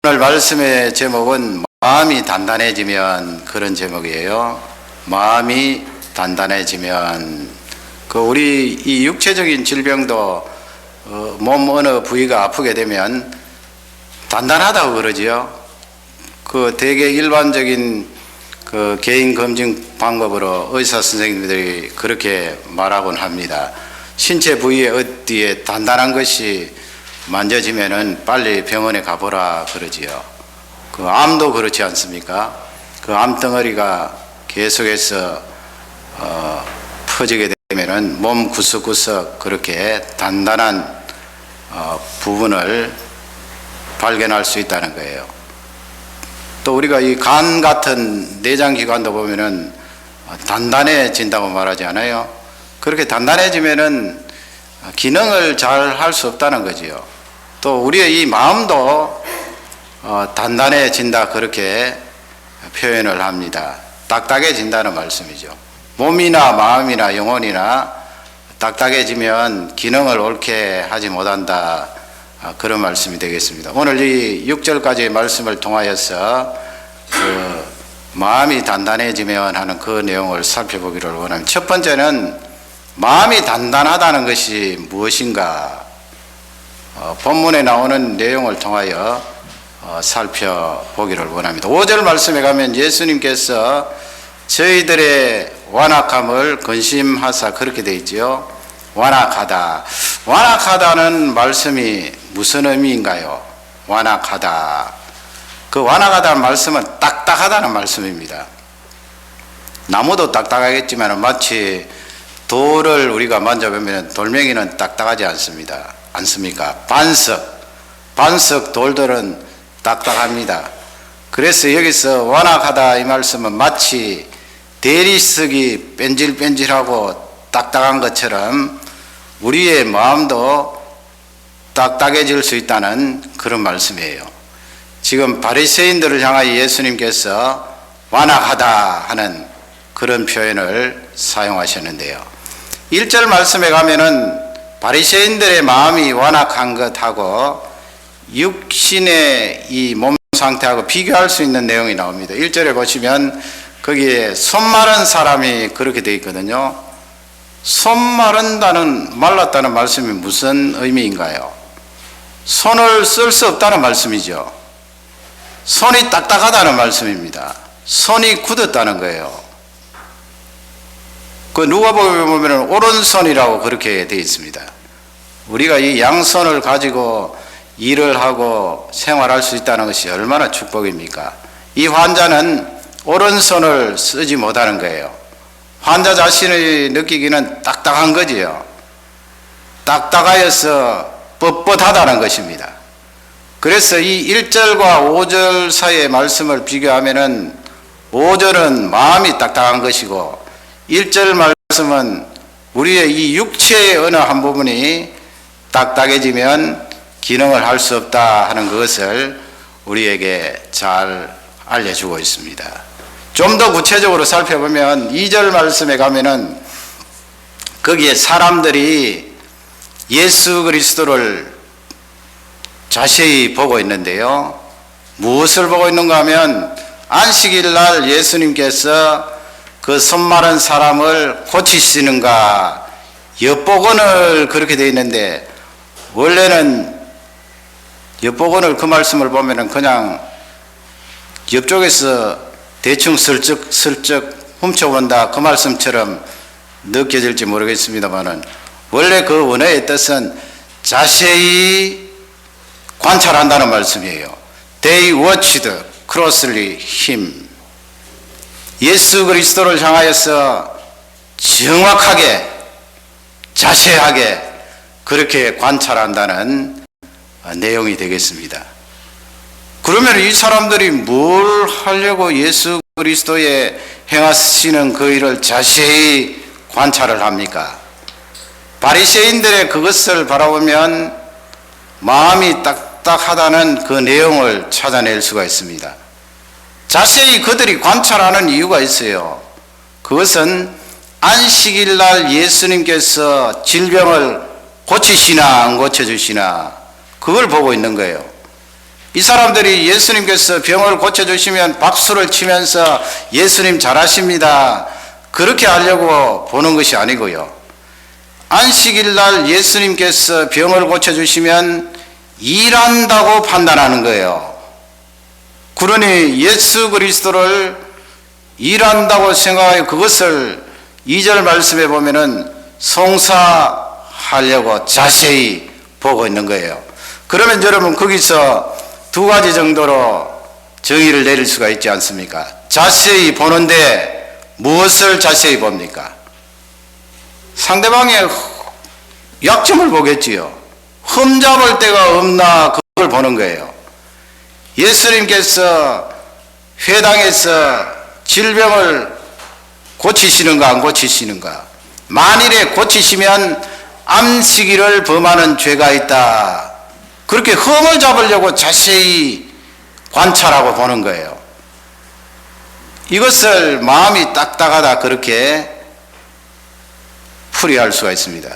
오늘 말씀의 제목은 마음이 단단해지면, 그런 제목이에요. 마음이 단단해지면. 우리 이 육체적인 질병도 몸 어느 부위가 아프게 되면 단단하다고 그러지요. 되게 일반적인 개인 검진 방법으로 의사 선생님들이 그렇게 말하곤 합니다. 신체 부위에 어디에 단단한 것이 만져지면은 빨리 병원에 가보라 그러지요. 암도 그렇지 않습니까? 암덩어리가 계속해서 퍼지게 되면은 몸 구석구석 그렇게 단단한 부분을 발견할 수 있다는 거예요. 또 우리가 이 간 같은 내장기관도 보면은 단단해진다고 말하지 않아요? 그렇게 단단해지면은 기능을 잘 할 수 없다는 거지요. 또 우리의 이 마음도 단단해진다, 그렇게 표현을 합니다. 딱딱해진다는 말씀이죠. 몸이나 마음이나 영혼이나 딱딱해지면 기능을 옳게 하지 못한다, 그런 말씀이 되겠습니다. 오늘 이 6절까지의 말씀을 통하여서 마음이 단단해지면 하는 그 내용을 살펴보기를 원합니다. 첫 번째는 마음이 단단하다는 것이 무엇인가, 본문에 나오는 내용을 통하여 살펴보기를 원합니다. 5절 말씀에 가면 예수님께서 저희들의 완악함을 근심하사, 그렇게 되어 있죠. 완악하다. 완악하다는 말씀이 무슨 의미인가요? 완악하다. 완악하다는 말씀은 딱딱하다는 말씀입니다. 나무도 딱딱하겠지만 마치 돌을 우리가 만져보면 돌멩이는 딱딱하지 않습니까? 반석 돌들은 딱딱합니다. 그래서 여기서 완악하다 이 말씀은 마치 대리석이 뺀질뺀질하고 딱딱한 것처럼 우리의 마음도 딱딱해질 수 있다는 그런 말씀이에요. 지금 바리새인들을 향하여 예수님께서 완악하다 하는 그런 표현을 사용하셨는데요. 1절 말씀에 가면은 바리새인들의 마음이 완악한 것하고 육신의 이 몸 상태하고 비교할 수 있는 내용이 나옵니다. 1절에 보시면 거기에 손 마른 사람이 그렇게 되어 있거든요. 손 말랐다는 말씀이 무슨 의미인가요? 손을 쓸 수 없다는 말씀이죠. 손이 딱딱하다는 말씀입니다. 손이 굳었다는 거예요. 누가복음에 보면 오른손이라고 그렇게 되어 있습니다. 우리가 이 양손을 가지고 일을 하고 생활할 수 있다는 것이 얼마나 축복입니까? 이 환자는 오른손을 쓰지 못하는 거예요. 환자 자신이 느끼기는 딱딱한 거지요. 딱딱하여서 뻣뻣하다는 것입니다. 그래서 이 1절과 5절 사이의 말씀을 비교하면은 5절은 마음이 딱딱한 것이고 1절 말씀은 우리의 이 육체의 어느 한 부분이 딱딱해지면 기능을 할 수 없다 하는 것을 우리에게 잘 알려주고 있습니다. 좀 더 구체적으로 살펴보면 2절 말씀에 가면은 거기에 사람들이 예수 그리스도를 자세히 보고 있는데요. 무엇을 보고 있는가 하면 안식일 날 예수님께서 손 마른 사람을 고치시는가 엿보거늘, 그렇게 되어 있는데, 원래는 엿보거늘 그 말씀을 보면은 그냥 옆쪽에서 대충 슬쩍 훔쳐본다 그 말씀처럼 느껴질지 모르겠습니다만은, 원래 그 원어의 뜻은 자세히 관찰한다는 말씀이에요. They watched closely him. 예수 그리스도를 향하여서 정확하게 자세하게 그렇게 관찰한다는 내용이 되겠습니다. 그러면 이 사람들이 뭘 하려고 예수 그리스도의 행하시는 그 일을 자세히 관찰을 합니까? 바리새인들의 그것을 바라보면 마음이 딱딱하다는 그 내용을 찾아낼 수가 있습니다. 자세히 그들이 관찰하는 이유가 있어요. 그것은 안식일 날 예수님께서 질병을 고치시나 안 고쳐주시나 그걸 보고 있는 거예요. 이 사람들이 예수님께서 병을 고쳐주시면 박수를 치면서 예수님 잘하십니다, 그렇게 하려고 보는 것이 아니고요. 안식일 날 예수님께서 병을 고쳐주시면 일한다고 판단하는 거예요. 그러니 예수 그리스도를 일한다고 생각하여 그것을 2절 말씀에 보면은 송사하려고 자세히 보고 있는 거예요. 그러면 여러분 거기서 두 가지 정도로 정의를 내릴 수가 있지 않습니까? 자세히 보는데 무엇을 자세히 봅니까? 상대방의 약점을 보겠지요. 흠잡을 데가 없나 그걸 보는 거예요. 예수님께서 회당에서 질병을 고치시는가 안 고치시는가, 만일에 고치시면 안식일을 범하는 죄가 있다, 그렇게 흠을 잡으려고 자세히 관찰하고 보는 거예요. 이것을 마음이 딱딱하다 그렇게 풀이할 수가 있습니다.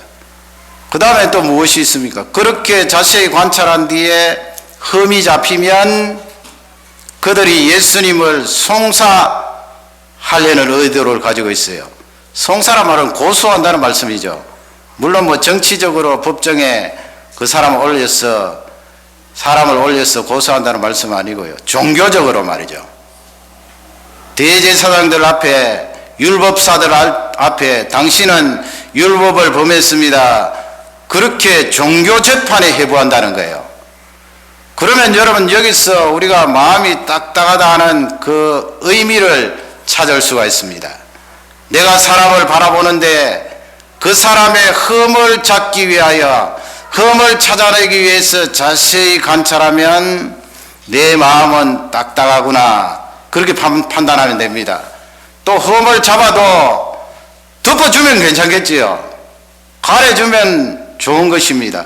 그 다음에 또 무엇이 있습니까? 그렇게 자세히 관찰한 뒤에 흠이 잡히면 그들이 예수님을 송사하려는 의도를 가지고 있어요. 송사란 말은 고소한다는 말씀이죠. 물론 뭐 정치적으로 법정에 그 사람을 올려서 고소한다는 말씀은 아니고요. 종교적으로 말이죠. 대제사장들 앞에, 율법사들 앞에 당신은 율법을 범했습니다, 그렇게 종교 재판에 회부한다는 거예요. 그러면 여러분 여기서 우리가 마음이 딱딱하다 하는 그 의미를 찾을 수가 있습니다. 내가 사람을 바라보는데 그 사람의 흠을 찾기 위하여, 흠을 찾아내기 위해서 자세히 관찰하면 내 마음은 딱딱하구나, 그렇게 판단하면 됩니다. 또 흠을 잡아도 덮어주면 괜찮겠지요. 가려주면 좋은 것입니다.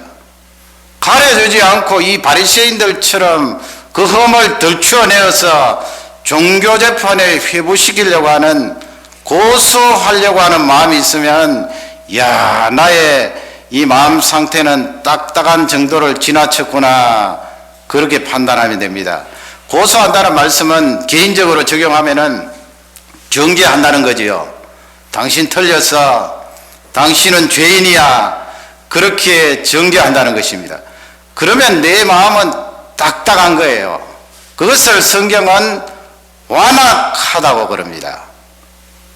가려주지 않고 이 바리새인들처럼 그 흠을 덜추어내어서 종교재판에 회부시키려고 하는, 고소하려고 하는 마음이 있으면, 야, 나의 이 마음 상태는 딱딱한 정도를 지나쳤구나, 그렇게 판단하면 됩니다. 고소한다는 말씀은 개인적으로 적용하면은 정죄한다는 거지요. 당신 틀렸어, 당신은 죄인이야, 그렇게 정죄한다는 것입니다. 그러면 내 마음은 딱딱한 거예요. 그것을 성경은 완악하다고 그럽니다.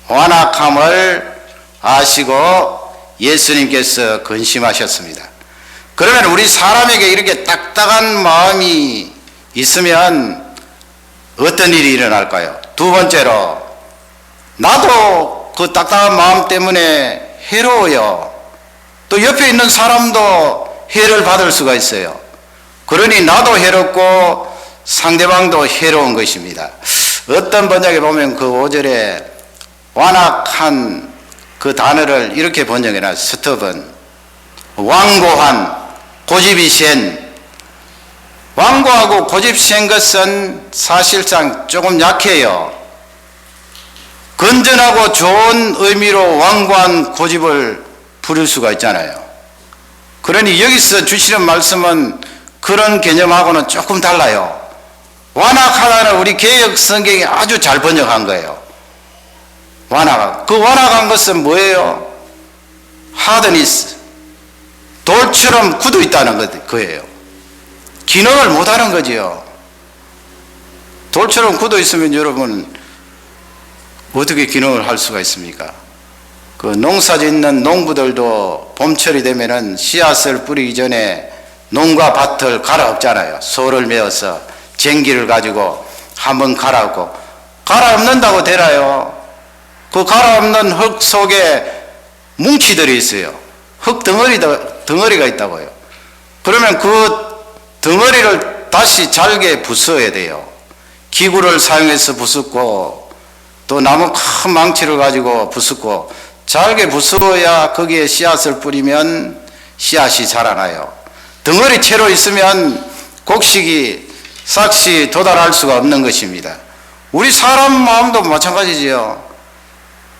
완악함을 아시고 예수님께서 근심하셨습니다. 그러면 우리 사람에게 이렇게 딱딱한 마음이 있으면 어떤 일이 일어날까요? 두 번째로, 나도 그 딱딱한 마음 때문에 해로워요. 또 옆에 있는 사람도 해를 받을 수가 있어요. 그러니 나도 해롭고 상대방도 해로운 것입니다. 어떤 번역에 보면 그 5절에 완악한 그 단어를 이렇게 번역해놨어요. 스톱은 완고한, 고집이 센. 완고하고 고집 센 것은 사실상 조금 약해요. 건전하고 좋은 의미로 완고한 고집을 부릴 수가 있잖아요. 그러니 여기서 주시는 말씀은 그런 개념하고는 조금 달라요. 완악하다는 우리 개역 성경이 아주 잘 번역한 거예요. 완악한. 그 완악한 것은 뭐예요? 하드니스. 돌처럼 굳어 있다는 거예요. 기능을 못하는 거지요. 돌처럼 굳어 있으면 여러분 어떻게 기능을 할 수가 있습니까? 그 농사 짓는 농부들도 봄철이 되면은 씨앗을 뿌리기 전에 농과 밭을 갈아엎잖아요. 소를 메어서 쟁기를 가지고 한번 갈아엎고, 갈아엎는다고 되나요? 그 갈아엎는 흙 속에 뭉치들이 있어요. 흙 덩어리가 있다고요. 그러면 그 덩어리를 다시 잘게 부숴야 돼요. 기구를 사용해서 부수고, 또 나무 큰 망치를 가지고 부수고, 잘게 부숴야 거기에 씨앗을 뿌리면 씨앗이 자라나요. 덩어리 채로 있으면 곡식이 싹시 도달할 수가 없는 것입니다. 우리 사람 마음도 마찬가지지요.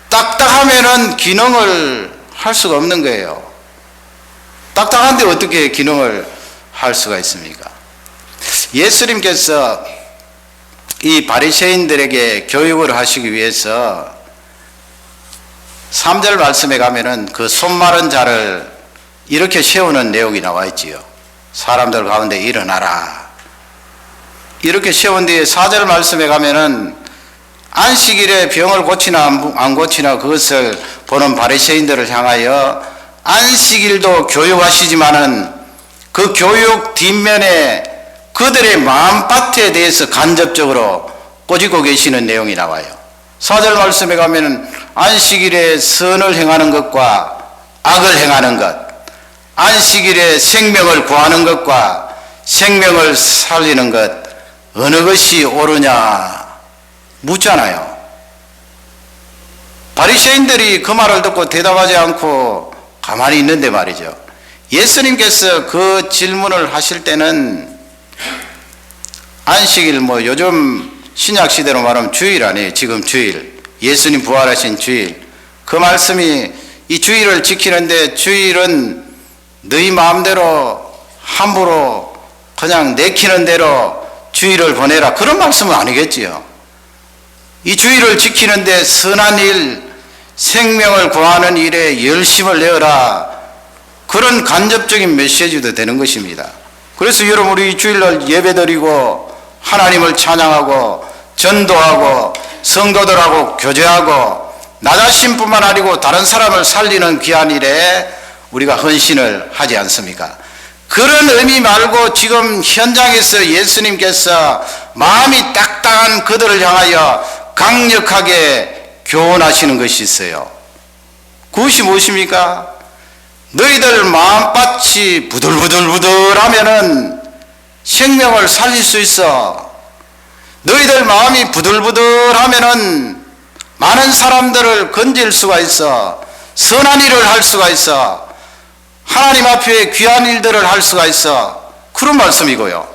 딱딱하면은 기능을 할 수가 없는 거예요. 딱딱한데 어떻게 기능을 할 수가 있습니까? 예수님께서 이 바리새인들에게 교육을 하시기 위해서 3절 말씀에 가면은 그 손마른 자를 이렇게 세우는 내용이 나와 있지요. 사람들 가운데 일어나라. 이렇게 세운 뒤에 4절 말씀에 가면은 안식일에 병을 고치나 안 고치나 그것을 보는 바리새인들을 향하여 안식일도 교육하시지만은 그 교육 뒷면에 그들의 마음밭에 대해서 간접적으로 꼬집고 계시는 내용이 나와요. 4절 말씀에 가면은 안식일에 선을 행하는 것과 악을 행하는 것, 안식일에 생명을 구하는 것과 생명을 살리는 것, 어느 것이 옳으냐 묻잖아요. 바리새인들이 그 말을 듣고 대답하지 않고 가만히 있는데 말이죠. 예수님께서 그 질문을 하실 때는 안식일 요즘 신약 시대로 말하면 주일 아니에요. 지금 주일, 예수님 부활하신 주일, 그 말씀이 이 주일을 지키는데 주일은 너희 마음대로 함부로 그냥 내키는 대로 주일을 보내라, 그런 말씀은 아니겠지요. 이 주일을 지키는데 선한 일, 생명을 구하는 일에 열심을 내어라, 그런 간접적인 메시지도 되는 것입니다. 그래서 여러분, 우리 주일날 예배드리고 하나님을 찬양하고 전도하고 성도들하고 교제하고 나 자신뿐만 아니고 다른 사람을 살리는 귀한 일에 우리가 헌신을 하지 않습니까? 그런 의미 말고 지금 현장에서 예수님께서 마음이 딱딱한 그들을 향하여 강력하게 교훈하시는 것이 있어요. 그것이 무엇입니까? 너희들 마음밭이 부들부들부들하면은 생명을 살릴 수 있어. 너희들 마음이 부들부들하면은 많은 사람들을 건질 수가 있어. 선한 일을 할 수가 있어. 하나님 앞에 귀한 일들을 할 수가 있어. 그런 말씀이고요.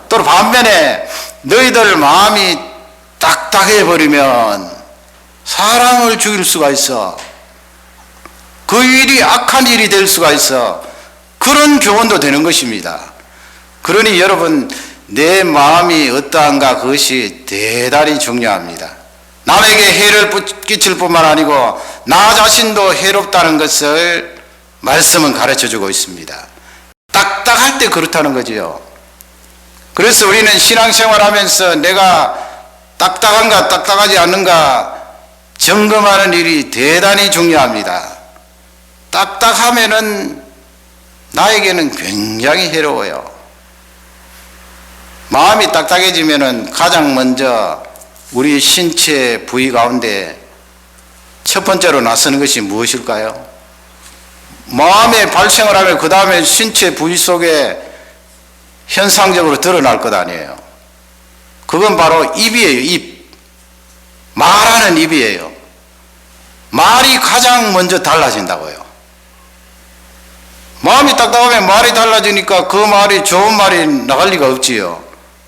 또 반면에 너희들 마음이 딱딱해 버리면 사람을 죽일 수가 있어. 그 일이 악한 일이 될 수가 있어. 그런 교훈도 되는 것입니다. 그러니 여러분, 내 마음이 어떠한가, 그것이 대단히 중요합니다. 남에게 해를 끼칠 뿐만 아니고 나 자신도 해롭다는 것을 말씀은 가르쳐주고 있습니다. 딱딱할 때 그렇다는 거지요. 그래서 우리는 신앙생활하면서 내가 딱딱한가 딱딱하지 않는가 점검하는 일이 대단히 중요합니다. 딱딱하면은 나에게는 굉장히 해로워요. 마음이 딱딱해지면은 가장 먼저 우리 신체 부위 가운데 첫 번째로 나서는 것이 무엇일까요? 마음에 발생을 하면 그 다음에 신체 부위 속에 현상적으로 드러날 것 아니에요. 그건 바로 입이에요. 입. 말하는 입이에요. 말이 가장 먼저 달라진다고요. 마음이 딱딱하면 말이 달라지니까 그 말이 좋은 말이 나갈 리가 없지요.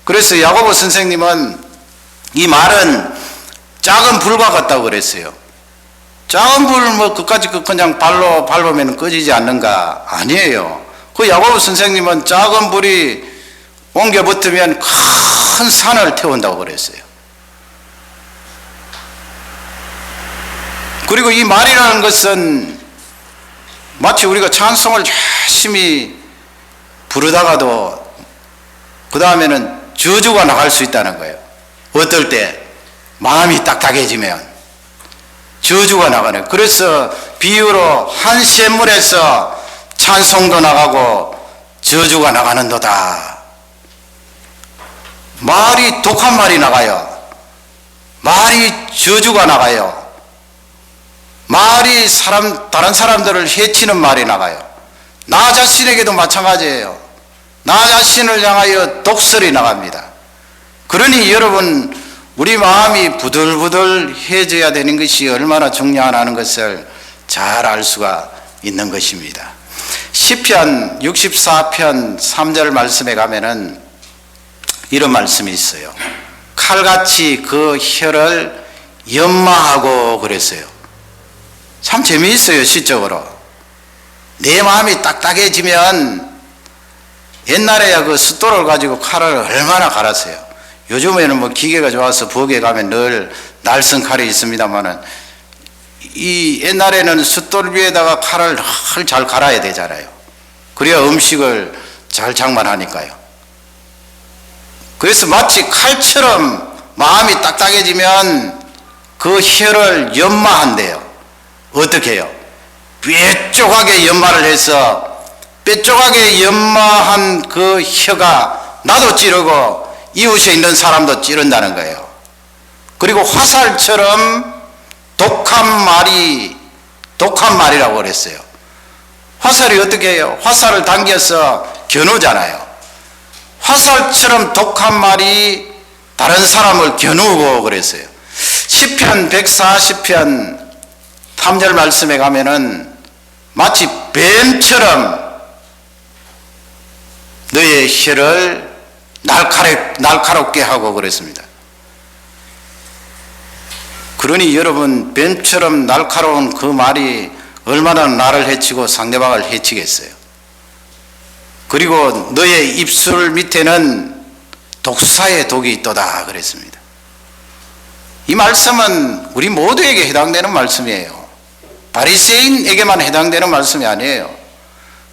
그래서 야고보 선생님은 이 말은 작은 불과 같다고 그랬어요. 작은 불 그까지 그냥 발로 밟으면 꺼지지 않는가? 아니에요. 그 야고보 선생님은 작은 불이 옮겨 붙으면 큰 산을 태운다고 그랬어요. 그리고 이 말이라는 것은 마치 우리가 찬송을 열심히 부르다가도 그 다음에는 저주가 나갈 수 있다는 거예요. 어떨 때? 마음이 딱딱해지면 저주가 나가는. 그래서 비유로 한 샘물에서 찬송도 나가고 저주가 나가는도다. 말이 독한 말이 나가요. 말이 저주가 나가요. 말이 다른 사람들을 해치는 말이 나가요. 나 자신에게도 마찬가지예요. 나 자신을 향하여 독설이 나갑니다. 그러니 여러분, 우리 마음이 부들부들해져야 되는 것이 얼마나 중요하다는 것을 잘 알 수가 있는 것입니다. 시편 64편 3절 말씀에 가면은 이런 말씀이 있어요. 칼같이 그 혀를 연마하고 그랬어요. 참 재미있어요. 시적으로 내 마음이 딱딱해지면 옛날에야 그 숫돌을 가지고 칼을 얼마나 갈았어요. 요즘에는 뭐 기계가 좋아서 부엌에 가면 늘 날선 칼이 있습니다만은 이 옛날에는 숫돌 위에다가 칼을 잘 갈아야 되잖아요. 그래야 음식을 잘 장만하니까요. 그래서 마치 칼처럼 마음이 딱딱해지면 그 혀를 연마한대요. 어떻게 해요? 뾰족하게 연마를 해서 뾰족하게 연마한 그 혀가 나도 찌르고 이웃에 있는 사람도 찌른다는 거예요. 그리고 화살처럼 독한 말이라고 그랬어요. 화살이 어떻게 해요? 화살을 당겨서 겨누잖아요. 화살처럼 독한 말이 다른 사람을 겨누고 그랬어요. 시편 140편 3절 말씀에 가면은 마치 뱀처럼 너의 혀를 날카롭게 하고 그랬습니다. 그러니 여러분, 뱀처럼 날카로운 그 말이 얼마나 나를 해치고 상대방을 해치겠어요. 그리고 너의 입술 밑에는 독사의 독이 있도다 그랬습니다. 이 말씀은 우리 모두에게 해당되는 말씀이에요. 바리새인에게만 해당되는 말씀이 아니에요.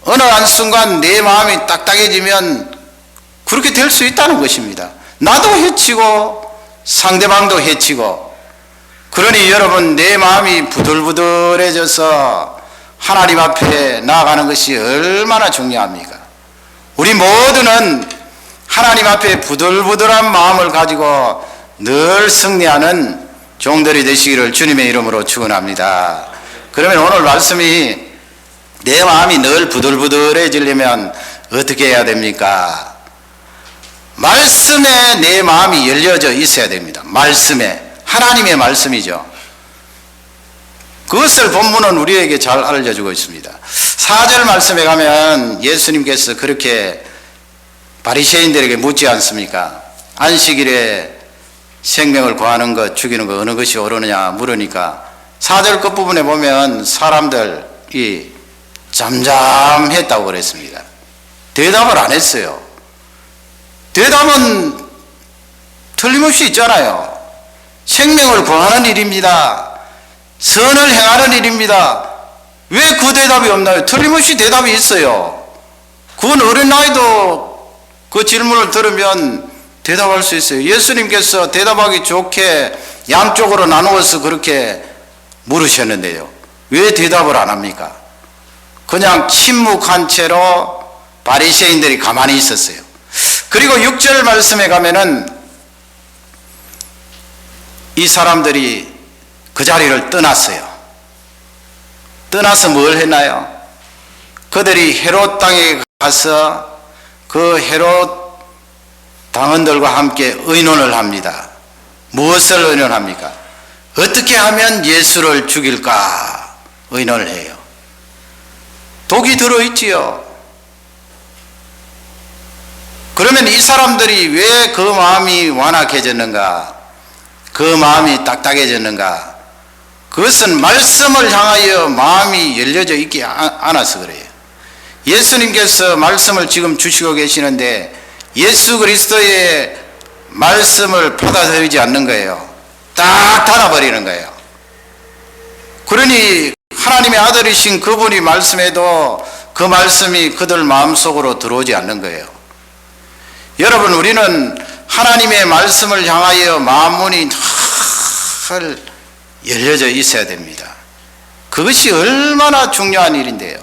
어느 한순간 내 마음이 딱딱해지면 그렇게 될 수 있다는 것입니다. 나도 해치고 상대방도 해치고. 그러니 여러분, 내 마음이 부들부들해져서 하나님 앞에 나아가는 것이 얼마나 중요합니까? 우리 모두는 하나님 앞에 부들부들한 마음을 가지고 늘 승리하는 종들이 되시기를 주님의 이름으로 축원합니다. 그러면 오늘 말씀이 내 마음이 늘 부들부들해지려면 어떻게 해야 됩니까? 말씀에 내 마음이 열려져 있어야 됩니다. 말씀에. 하나님의 말씀이죠. 그것을 본문은 우리에게 잘 알려주고 있습니다. 4절 말씀에 가면 예수님께서 그렇게 바리새인들에게 묻지 않습니까? 안식일에 생명을 구하는 것, 죽이는 것 어느 것이 옳으느냐 물으니까 4절 끝부분에 보면 사람들이 잠잠했다고 그랬습니다. 대답을 안 했어요. 대답은 틀림없이 있잖아요. 생명을 구하는 일입니다. 선을 행하는 일입니다. 왜 그 대답이 없나요? 틀림없이 대답이 있어요. 그건 어린 나이도 그 질문을 들으면 대답할 수 있어요. 예수님께서 대답하기 좋게 양쪽으로 나누어서 그렇게 물으셨는데요. 왜 대답을 안 합니까? 그냥 침묵한 채로 바리새인들이 가만히 있었어요. 그리고 6절 말씀에 가면은 이 사람들이 그 자리를 떠났어요. 떠나서 뭘 했나요? 그들이 헤롯 땅에 가서 그 헤롯 당원들과 함께 의논을 합니다. 무엇을 의논합니까? 어떻게 하면 예수를 죽일까 의논을 해요. 독이 들어있지요. 그러면 이 사람들이 왜 그 마음이 완악해졌는가? 그 마음이 딱딱해졌는가? 그것은 말씀을 향하여 마음이 열려져 있지 않아서 그래요. 예수님께서 말씀을 지금 주시고 계시는데 예수 그리스도의 말씀을 받아들이지 않는 거예요. 딱 닫아버리는 거예요. 그러니 하나님의 아들이신 그분이 말씀해도 그 말씀이 그들 마음속으로 들어오지 않는 거예요. 여러분, 우리는 하나님의 말씀을 향하여 마음문이 늘 열려져 있어야 됩니다. 그것이 얼마나 중요한 일인데요.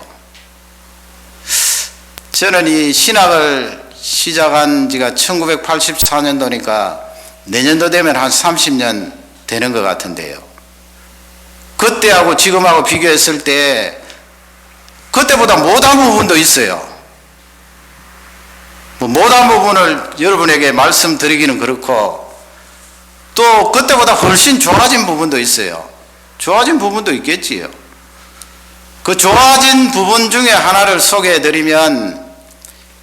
저는 이 신학을 시작한 지가 1984년도니까 내년도 되면 한 30년 되는 것 같은데요. 그때하고 지금하고 비교했을 때 그때보다 못한 부분도 있어요. 못한 부분을 여러분에게 말씀드리기는 그렇고 또 그때보다 훨씬 좋아진 부분도 있어요. 좋아진 부분도 있겠지요. 그 좋아진 부분 중에 하나를 소개해드리면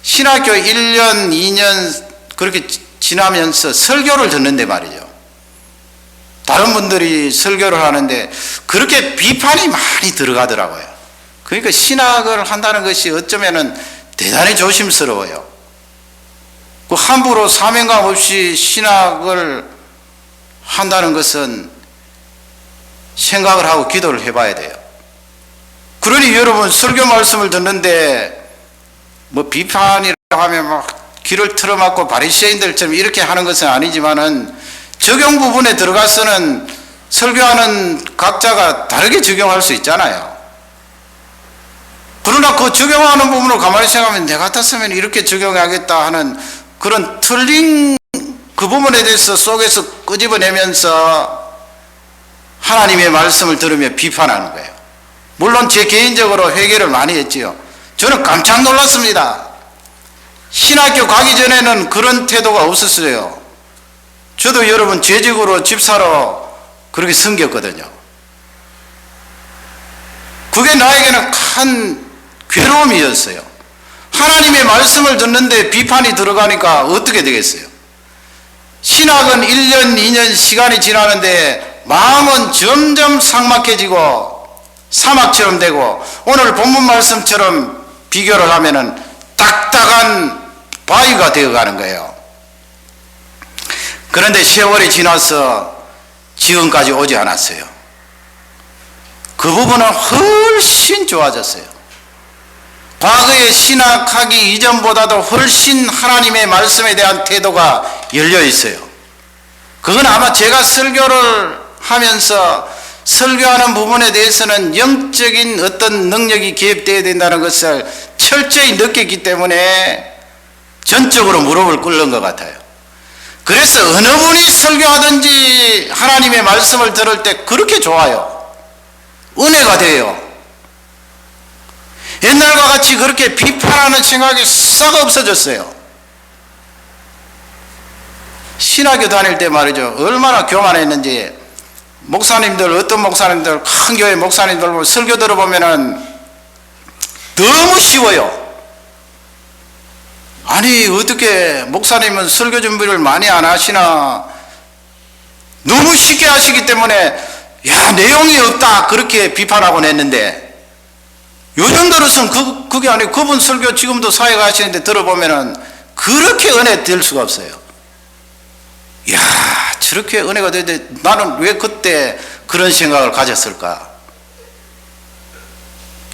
신학교 1년, 2년 그렇게 지나면서 설교를 듣는데 말이죠. 다른 분들이 설교를 하는데 그렇게 비판이 많이 들어가더라고요. 그러니까 신학을 한다는 것이 어쩌면은 대단히 조심스러워요. 그 함부로 사명감 없이 신학을 한다는 것은 생각을 하고 기도를 해봐야 돼요. 그러니 여러분 설교 말씀을 듣는데 뭐 비판이라고 하면 막 귀를 틀어막고 바리새인들처럼 이렇게 하는 것은 아니지만은 적용 부분에 들어가서는 설교하는 각자가 다르게 적용할 수 있잖아요. 그러나 그 적용하는 부분을 가만히 생각하면 내 같았으면 이렇게 적용하겠다 하는 그런 틀린 그 부분에 대해서 속에서 끄집어내면서 하나님의 말씀을 들으며 비판하는 거예요. 물론 제 개인적으로 회개를 많이 했지요. 저는 깜짝 놀랐습니다. 신학교 가기 전에는 그런 태도가 없었어요. 저도 여러분 재직으로 집사로 그렇게 섬겼거든요. 그게 나에게는 큰 괴로움이었어요. 하나님의 말씀을 듣는데 비판이 들어가니까 어떻게 되겠어요? 신학은 1년, 2년 시간이 지나는데 마음은 점점 삭막해지고 사막처럼 되고 오늘 본문 말씀처럼 비교를 하면은 딱딱한 바위가 되어가는 거예요. 그런데 세월이 지나서 지금까지 오지 않았어요. 그 부분은 훨씬 좋아졌어요. 과거에 신학하기 이전보다도 훨씬 하나님의 말씀에 대한 태도가 열려 있어요. 그건 아마 제가 설교를 하면서 설교하는 부분에 대해서는 영적인 어떤 능력이 개입되어야 된다는 것을 철저히 느꼈기 때문에 전적으로 무릎을 꿇는 것 같아요. 그래서 어느 분이 설교하든지 하나님의 말씀을 들을 때 그렇게 좋아요. 은혜가 돼요. 옛날과 같이 그렇게 비판하는 생각이 싹 없어졌어요. 신학교 다닐 때 말이죠. 얼마나 교만했는지 목사님들, 어떤 목사님들, 큰 교회 목사님들 설교 들어보면은 너무 쉬워요. 아니 어떻게 목사님은 설교 준비를 많이 안 하시나. 너무 쉽게 하시기 때문에 야 내용이 없다 그렇게 비판하곤 했는데 요즘 들어서는 그게 아니고 그분 설교 지금도 사회가 하시는데 들어보면은 그렇게 은혜 될 수가 없어요. 야 저렇게 은혜가 되는데 나는 왜 그때 그런 생각을 가졌을까.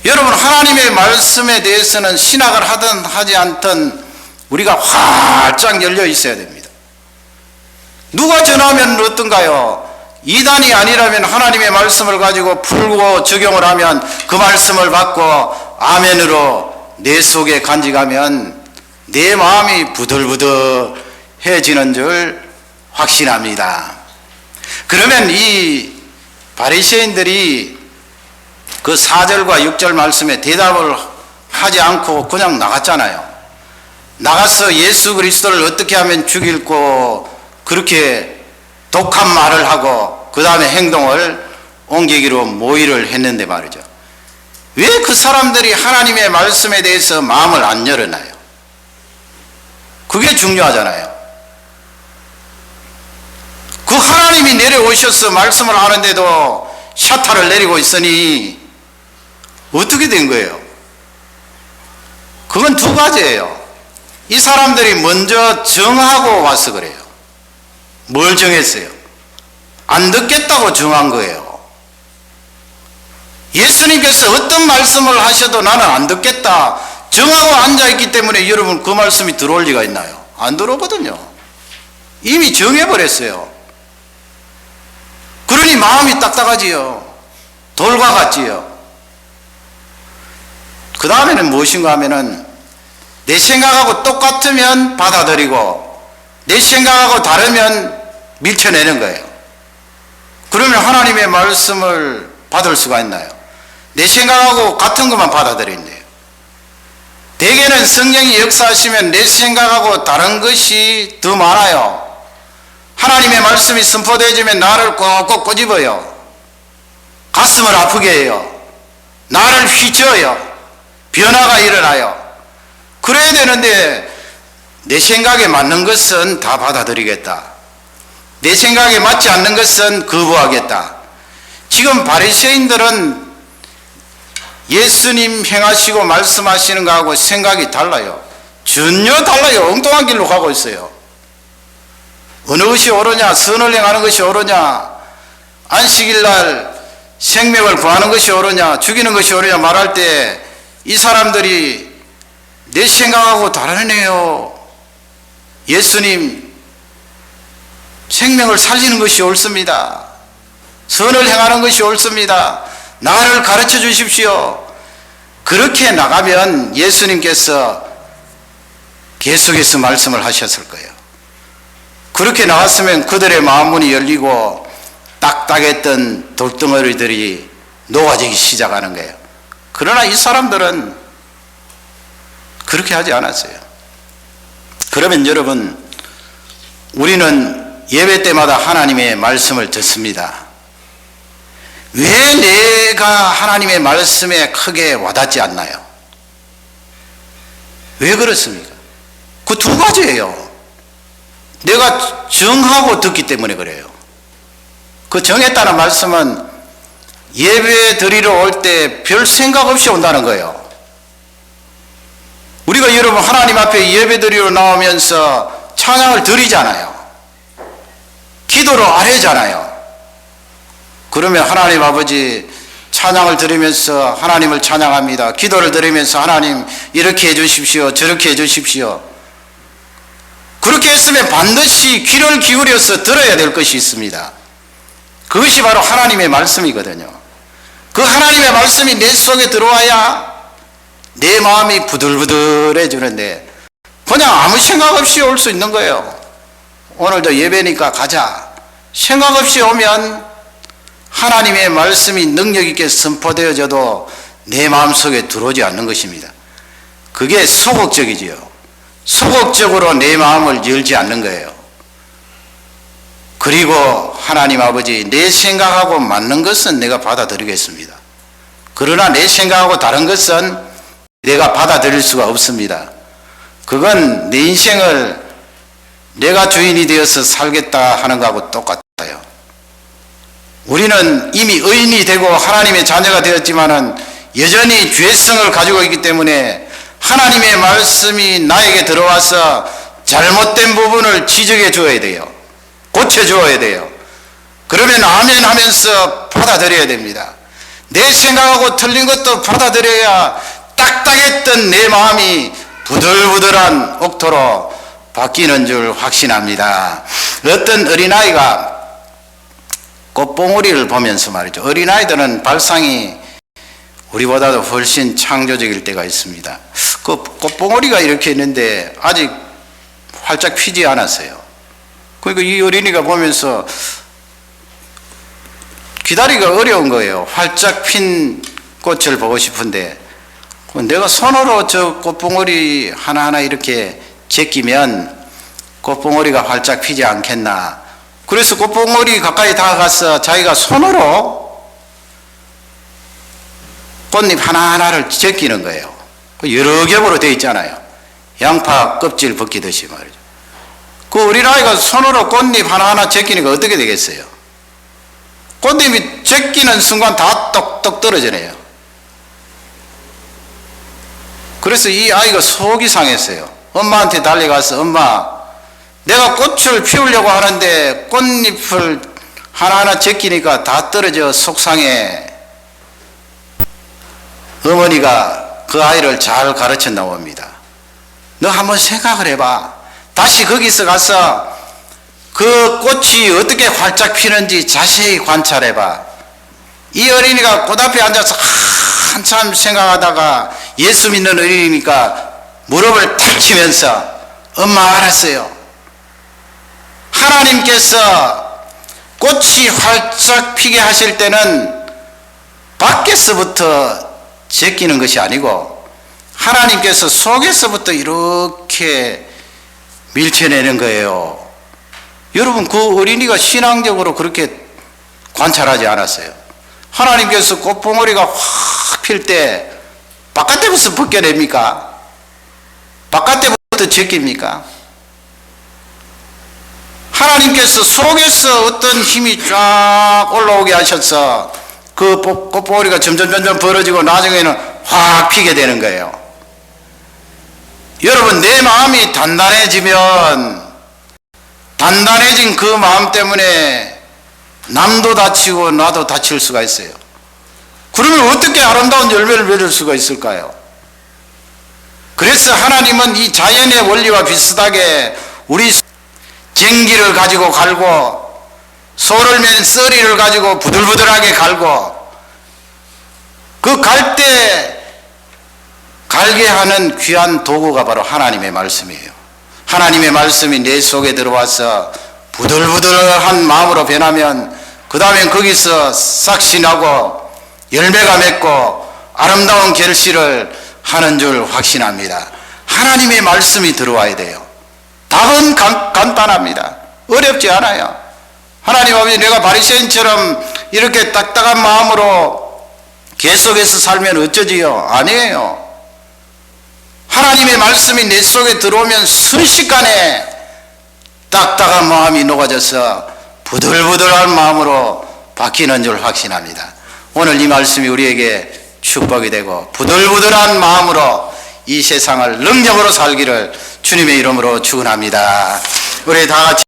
여러분 하나님의 말씀에 대해서는 신학을 하든 하지 않든 우리가 활짝 열려 있어야 됩니다. 누가 전하면 어떤가요? 이단이 아니라면 하나님의 말씀을 가지고 풀고 적용을 하면 그 말씀을 받고 아멘으로 내 속에 간직하면 내 마음이 부들부들해지는 줄 확신합니다. 그러면 이 바리새인들이 그 4절과 6절 말씀에 대답을 하지 않고 그냥 나갔잖아요. 나가서 예수 그리스도를 어떻게 하면 죽일고 그렇게 독한 말을 하고 그 다음에 행동을 옮기기로 모의를 했는데 말이죠. 왜 그 사람들이 하나님의 말씀에 대해서 마음을 안 열어놔요? 그게 중요하잖아요. 그 하나님이 내려오셔서 말씀을 하는데도 샤타를 내리고 있으니 어떻게 된 거예요? 그건 두 가지예요. 이 사람들이 먼저 정하고 와서 그래요. 뭘 정했어요? 안 듣겠다고 정한 거예요. 예수님께서 어떤 말씀을 하셔도 나는 안 듣겠다 정하고 앉아있기 때문에 여러분 그 말씀이 들어올 리가 있나요? 안 들어오거든요. 이미 정해버렸어요. 그러니 마음이 딱딱하지요. 돌과 같지요. 그 다음에는 무엇인가 하면은 내 생각하고 똑같으면 받아들이고 내 생각하고 다르면 밀쳐내는 거예요. 그러면 하나님의 말씀을 받을 수가 있나요? 내 생각하고 같은 것만 받아들인대요. 대개는 성령이 역사하시면 내 생각하고 다른 것이 더 많아요. 하나님의 말씀이 선포되어지면 나를 꼭꼭 꼬집어요. 가슴을 아프게 해요. 나를 휘저어요. 변화가 일어나요. 그래야 되는데 내 생각에 맞는 것은 다 받아들이겠다. 내 생각에 맞지 않는 것은 거부하겠다. 지금 바리새인들은 예수님 행하시고 말씀하시는 거하고 생각이 달라요. 전혀 달라요. 엉뚱한 길로 가고 있어요. 어느 것이 옳으냐, 선을 행하는 것이 옳으냐, 안식일날 생명을 구하는 것이 옳으냐, 죽이는 것이 옳으냐 말할 때 이 사람들이 내 생각하고 다르네요. 예수님, 생명을 살리는 것이 옳습니다. 선을 행하는 것이 옳습니다. 나를 가르쳐 주십시오. 그렇게 나가면 예수님께서 계속해서 말씀을 하셨을 거예요. 그렇게 나갔으면 그들의 마음문이 열리고 딱딱했던 돌덩어리들이 녹아지기 시작하는 거예요. 그러나 이 사람들은 그렇게 하지 않았어요. 그러면 여러분, 우리는 예배 때마다 하나님의 말씀을 듣습니다. 왜 내가 하나님의 말씀에 크게 와닿지 않나요? 왜 그렇습니까? 그 두 가지예요. 내가 정하고 듣기 때문에 그래요. 그 정했다는 말씀은 예배 드리러 올 때 별 생각 없이 온다는 거예요. 우리가 여러분 하나님 앞에 예배 드리러 나오면서 찬양을 드리잖아요. 기도를 아뢰잖아요. 그러면 하나님 아버지 찬양을 드리면서 하나님을 찬양합니다. 기도를 드리면서 하나님 이렇게 해주십시오. 저렇게 해주십시오. 그렇게 했으면 반드시 귀를 기울여서 들어야 될 것이 있습니다. 그것이 바로 하나님의 말씀이거든요. 그 하나님의 말씀이 내 속에 들어와야 내 마음이 부들부들해지는데 그냥 아무 생각 없이 올 수 있는 거예요. 오늘도 예배니까 가자. 생각 없이 오면 하나님의 말씀이 능력 있게 선포되어져도 내 마음속에 들어오지 않는 것입니다. 그게 소극적이지요. 소극적으로 내 마음을 열지 않는 거예요. 그리고 하나님 아버지, 내 생각하고 맞는 것은 내가 받아들이겠습니다. 그러나 내 생각하고 다른 것은 내가 받아들일 수가 없습니다. 그건 내 인생을 내가 주인이 되어서 살겠다 하는 것하고 똑같아요. 우리는 이미 의인이 되고 하나님의 자녀가 되었지만은 여전히 죄성을 가지고 있기 때문에 하나님의 말씀이 나에게 들어와서 잘못된 부분을 지적해 주어야 돼요. 고쳐 주어야 돼요. 그러면 아멘 하면서 받아들여야 됩니다. 내 생각하고 틀린 것도 받아들여야 딱딱했던 내 마음이 부들부들한 옥토로 바뀌는 줄 확신합니다. 어떤 어린아이가 꽃봉오리를 보면서 말이죠. 어린아이들은 발상이 우리보다도 훨씬 창조적일 때가 있습니다. 그 꽃봉오리가 이렇게 있는데 아직 활짝 피지 않았어요. 그러니까 이 어린이가 보면서 기다리기가 어려운 거예요. 활짝 핀 꽃을 보고 싶은데 내가 손으로 저 꽃봉오리 하나하나 이렇게 제끼면 꽃봉오리가 활짝 피지 않겠나. 그래서 꽃봉오리 가까이 다가가서 자기가 손으로 꽃잎 하나하나를 제끼는 거예요. 여러 겹으로 되어 있잖아요. 양파 껍질 벗기듯이 말이죠. 그 어린아이가 손으로 꽃잎 하나하나 제끼니까 어떻게 되겠어요? 꽃잎이 제끼는 순간 다 똑똑 떨어지네요. 그래서 이 아이가 속이 상했어요. 엄마한테 달려가서 엄마, 내가 꽃을 피우려고 하는데 꽃잎을 하나하나 제끼니까 다 떨어져 속상해. 어머니가 그 아이를 잘 가르쳤나 봅니다. 너 한번 생각을 해봐. 다시 거기서 가서 그 꽃이 어떻게 활짝 피는지 자세히 관찰해봐. 이 어린이가 꽃 앞에 앉아서 한참 생각하다가 예수 믿는 어린이니까 무릎을 탁 치면서 엄마 알았어요. 하나님께서 꽃이 활짝 피게 하실 때는 밖에서부터 제끼는 것이 아니고 하나님께서 속에서부터 이렇게 밀쳐내는 거예요. 여러분, 그 어린이가 신앙적으로 그렇게 관찰하지 않았어요. 하나님께서 꽃봉오리가 확 필 때 바깥에부터 벗겨냅니까? 바깥에부터 제낍니까? 하나님께서 속에서 어떤 힘이 쫙 올라오게 하셔서 그 꽃봉오리가 점점 벌어지고 나중에는 확 피게 되는 거예요. 여러분, 내 마음이 단단해진 그 마음 때문에 남도 다치고 나도 다칠 수가 있어요. 그러면 어떻게 아름다운 열매를 맺을 수가 있을까요? 그래서 하나님은 이 자연의 원리와 비슷하게 우리 쟁기를 가지고 갈고 소를 맨 썰이를 가지고 부들부들하게 갈고 그 갈 때 갈게 하는 귀한 도구가 바로 하나님의 말씀이에요. 하나님의 말씀이 내 속에 들어와서 부들부들한 마음으로 변하면 그 다음엔 거기서 싹신하고 열매가 맺고 아름다운 결실을 하는 줄 확신합니다. 하나님의 말씀이 들어와야 돼요. 답은 간단합니다. 어렵지 않아요. 하나님 아버지, 내가 바리새인처럼 이렇게 딱딱한 마음으로 계속해서 살면 어쩌지요? 아니에요. 하나님의 말씀이 내 속에 들어오면 순식간에 딱딱한 마음이 녹아져서 부들부들한 마음으로 바뀌는 줄 확신합니다. 오늘 이 말씀이 우리에게 축복이 되고 부들부들한 마음으로 이 세상을 능력으로 살기를 주님의 이름으로 축원합니다. 우리 다 같이